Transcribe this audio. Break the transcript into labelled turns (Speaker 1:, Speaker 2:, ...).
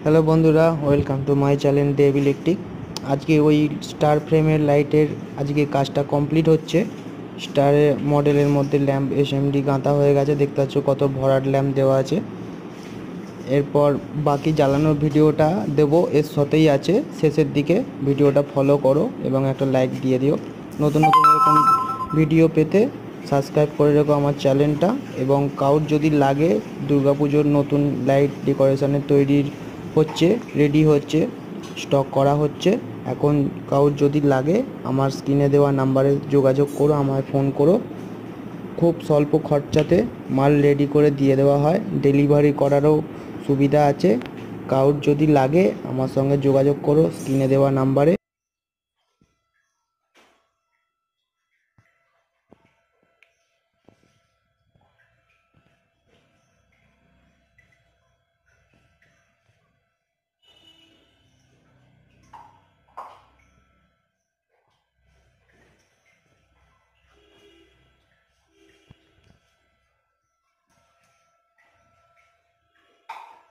Speaker 1: Hello বন্ধুরা, welcome to my channel Dev electric. আজকে ওই স্টার ফ্রেমের লাইটের আজকে কাজটা কমপ্লিট হচ্ছে। স্টারের মডেলের মধ্যে ল্যাম্প এসএমডি গাঁথা হয়ে গেছে, দেখতে পাচ্ছ কত ভরাট ল্যাম্প দেওয়া আছে। এরপর বাকি জ্বালানোর ভিডিওটা দেবো, এর সাথেই আছে। শেষের দিকে ভিডিওটা ফলো করো এবং একটা লাইক দিয়ে দিও। নতুন নতুন এরকম ভিডিও পেতে সাবস্ক্রাইব করে রেখো আমার চ্যানেলটা। এবং কাউর যদি লাগে, দুর্গাপুজোর নতুন লাইট ডেকোরেশনের তৈরির হচ্ছে, রেডি হচ্ছে, স্টক করা হচ্ছে। এখন কাউর যদি লাগে আমার স্ক্রিনে দেওয়া নাম্বারে যোগাযোগ করো, আমায় ফোন করো। খুব স্বল্প খরচাতে মাল রেডি করে দিয়ে দেওয়া হয়, ডেলিভারি করারও সুবিধা আছে। কাউর যদি লাগে আমার সঙ্গে যোগাযোগ করো স্ক্রিনে দেওয়া নাম্বারে।